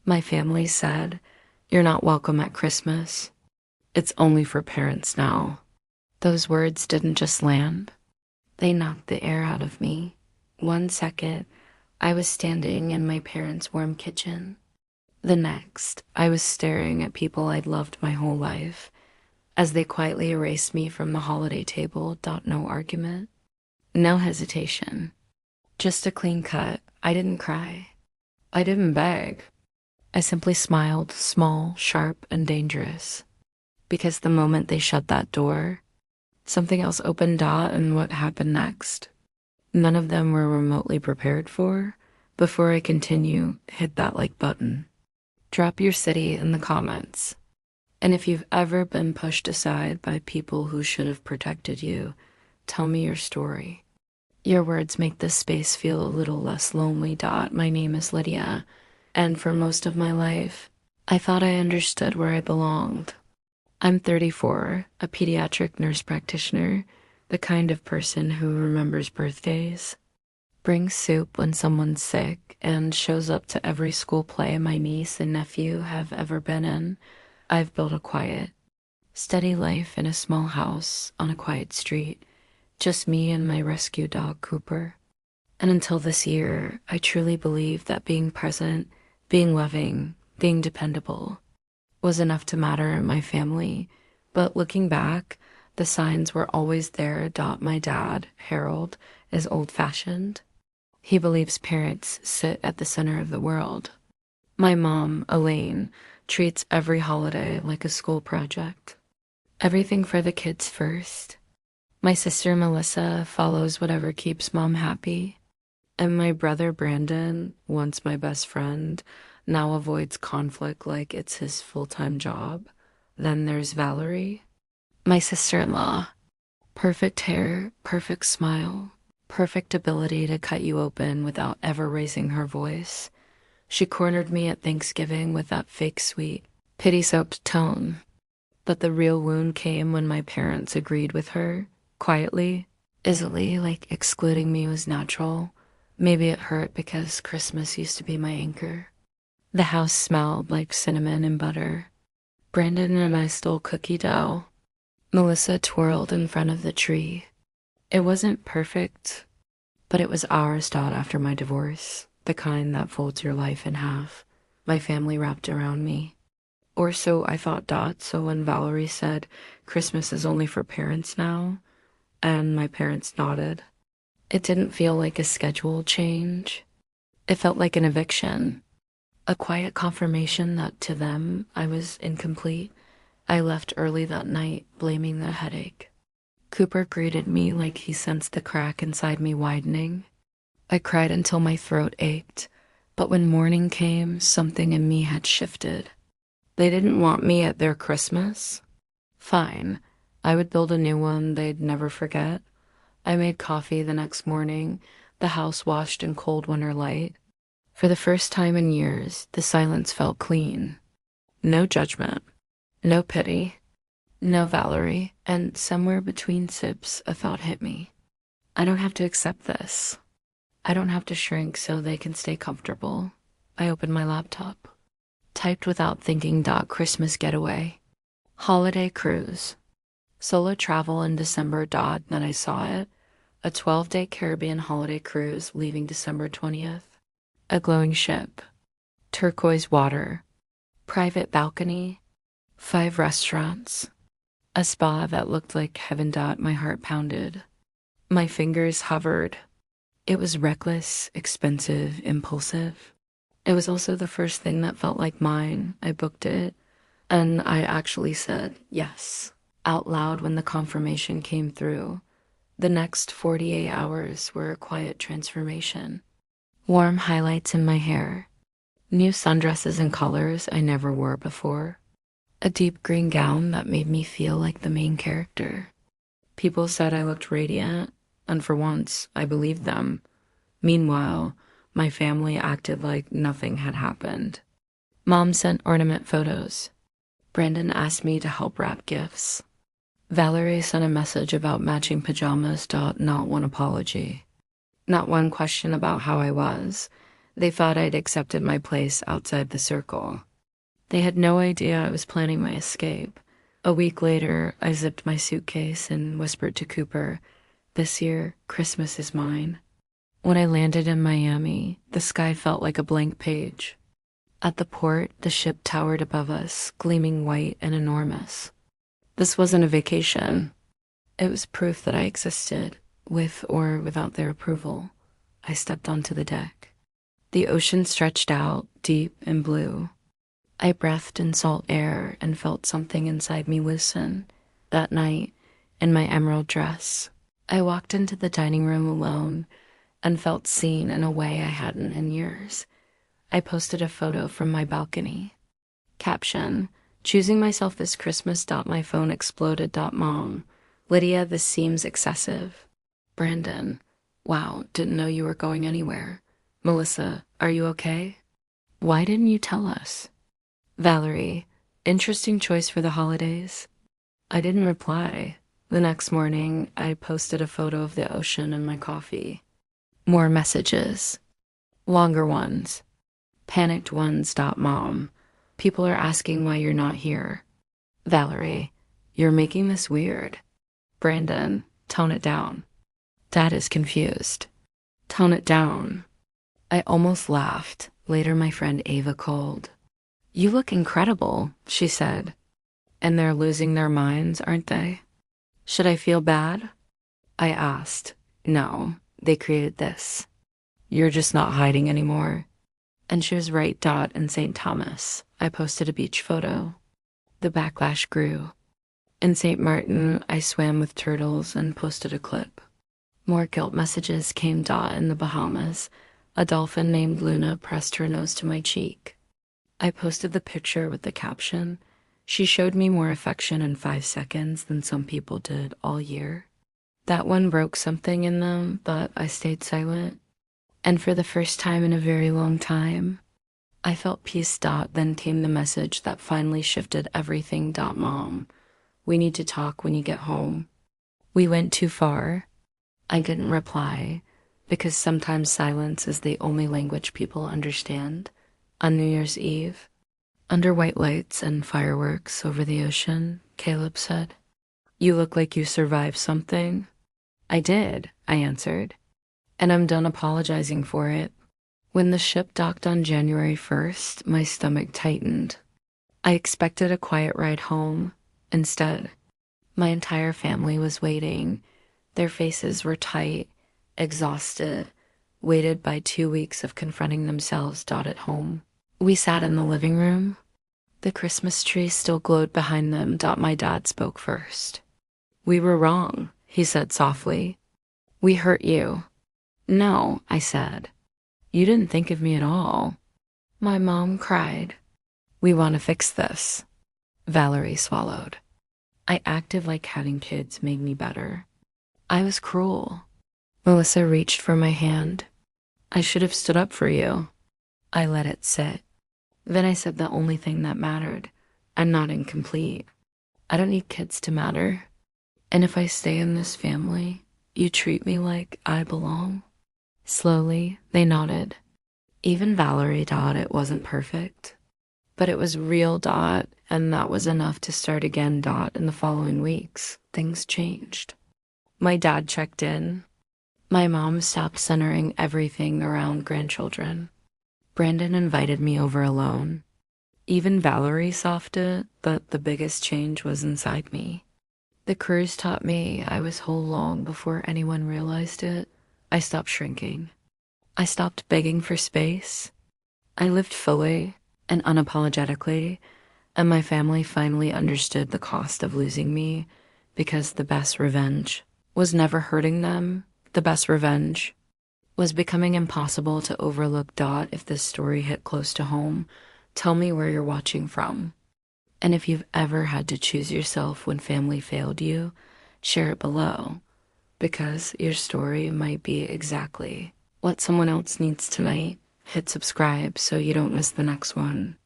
My family said, "You're not welcome at Christmas. It's only for parents now." Those words didn't just land, they knocked the air out of me. One second, I was standing in my parents' warm kitchen. The next, I was staring at people I'd loved my whole life as they quietly erased me from the holiday table. No argument, no hesitation, just a clean cut. I didn't cry. I didn't beg. I simply smiled, small, sharp, and dangerous. Because the moment they shut that door, something else opened. And what happened next? None of them were remotely prepared for. Before I continue, hit that like button. Drop your city in the comments. And if you've ever been pushed aside by people who should have protected you, tell me your story. Your words make this space feel a little less lonely. My name is Lydia, and for most of my life, I thought I understood where I belonged. I'm 34, a pediatric nurse practitioner, the kind of person who remembers birthdays, brings soup when someone's sick, and shows up to every school play my niece and nephew have ever been in. I've built a quiet, steady life in a small house on a quiet street, just me and my rescue dog, Cooper. And until this year, I truly believed that being present, being loving, being dependable was enough to matter in my family. But looking back, the signs were always there. My dad, Harold, is old-fashioned. He believes parents sit at the center of the world. My mom, Elaine, treats every holiday like a school project. Everything for the kids first. My sister, Melissa, follows whatever keeps mom happy. And my brother, Brandon, once my best friend, now avoids conflict like it's his full-time job. Then there's Valerie, my sister-in-law. Perfect hair, perfect smile, perfect ability to cut you open without ever raising her voice. She cornered me at Thanksgiving with that fake sweet, pity-soaked tone. But the real wound came when my parents agreed with her, quietly, easily, like excluding me was natural. Maybe it hurt because Christmas used to be my anchor. The house smelled like cinnamon and butter. Brandon and I stole cookie dough. Melissa twirled in front of the tree. It wasn't perfect, but it was ours. After my divorce, the kind that folds your life in half. My family wrapped around me. Or so I thought. So when Valerie said, "Christmas is only for parents now," and my parents nodded, it didn't feel like a schedule change. It felt like an eviction. A quiet confirmation that to them I was incomplete. I left early that night, blaming the headache. Cooper greeted me like he sensed the crack inside me widening. I cried until my throat ached, but when morning came, something in me had shifted. They didn't want me at their Christmas? Fine, I would build a new one they'd never forget. I made coffee the next morning, the house washed in cold winter light. For the first time in years, the silence felt clean. No judgment, no pity, no Valerie, and somewhere between sips, a thought hit me. I don't have to accept this. I don't have to shrink so they can stay comfortable. I opened my laptop, typed without thinking. Christmas getaway, holiday cruise, solo travel in December. Then I saw it, a 12-day Caribbean holiday cruise leaving December 20th. A glowing ship, turquoise water, private balcony, 5 restaurants, a spa that looked like heaven. My heart pounded. My fingers hovered. It was reckless, expensive, impulsive. It was also the first thing that felt like mine. I booked it, and I actually said yes, out loud when the confirmation came through. The next 48 hours were a quiet transformation. Warm highlights in my hair, new sundresses in colors I never wore before, a deep green gown that made me feel like the main character. People said I looked radiant, and for once, I believed them. Meanwhile, my family acted like nothing had happened. Mom sent ornament photos. Brandon asked me to help wrap gifts. Valerie sent a message about matching pajamas. Not one apology. Not one question about how I was. They thought I'd accepted my place outside the circle. They had no idea I was planning my escape. A week later, I zipped my suitcase and whispered to Cooper, "This year, Christmas is mine." When I landed in Miami, the sky felt like a blank page. At the port, the ship towered above us, gleaming white and enormous. This wasn't a vacation. It was proof that I existed, with or without their approval. I stepped onto the deck. The ocean stretched out, deep and blue. I breathed in salt air and felt something inside me loosen. That night, in my emerald dress, I walked into the dining room alone and felt seen in a way I hadn't in years. I posted a photo from my balcony. Caption: choosing myself this Christmas. My phone exploded. Mom. Lydia, this seems excessive. Brandon: wow, didn't know you were going anywhere. Melissa: are you okay? Why didn't you tell us? Valerie: interesting choice for the holidays. I didn't reply. The next morning, I posted a photo of the ocean and my coffee. More messages. Longer ones. Panicked ones. Mom. People are asking why you're not here. Valerie: you're making this weird. Brandon: tone it down. Dad is confused. Tone it down. I almost laughed. Later, my friend Ava called. You look incredible, she said. And they're losing their minds, aren't they? Should I feel bad? I asked. No, they created this. You're just not hiding anymore. And she was right. In St. Thomas, I posted a beach photo. The backlash grew. In St. Martin, I swam with turtles and posted a clip. More guilt messages came. In the Bahamas, a dolphin named Luna pressed her nose to my cheek. I posted the picture with the caption, "She showed me more affection in 5 seconds than some people did all year." That one broke something in them, but I stayed silent. And for the first time in a very long time, I felt peace. Then came the message that finally shifted everything. Mom, we need to talk when you get home. We went too far. I didn't reply, because sometimes silence is the only language people understand. On New Year's Eve, under white lights and fireworks over the ocean, Caleb said, "You look like you survived something." I did, I answered, and I'm done apologizing for it. When the ship docked on January 1st, my stomach tightened. I expected a quiet ride home. Instead, my entire family was waiting. Their faces were tight, exhausted, weighted by 2 weeks of confronting themselves. At home, we sat in the living room. The Christmas tree still glowed behind them. My dad spoke first. "We were wrong," he said softly. "We hurt you." "No," I said. "You didn't think of me at all." My mom cried. "We want to fix this." Valerie swallowed. I acted like having kids made me better. I was cruel. Melissa reached for my hand. "I should have stood up for you." I let it sit. Then I said the only thing that mattered. I'm not incomplete. I don't need kids to matter. And if I stay in this family, you treat me like I belong. Slowly, they nodded. Even Valerie. It wasn't perfect, but it was real. And that was enough to start again. In the following weeks, things changed. My dad checked in. My mom stopped centering everything around grandchildren. Brandon invited me over alone. Even Valerie softened, but the biggest change was inside me. The cruise taught me I was whole long before anyone realized it. I stopped shrinking. I stopped begging for space. I lived fully and unapologetically, and my family finally understood the cost of losing me, because the best revenge was never hurting them. The best revenge was becoming impossible to overlook. If this story hit close to home, tell me where you're watching from. And if you've ever had to choose yourself when family failed you, share it below, because your story might be exactly what someone else needs tonight. Hit subscribe so you don't miss the next one.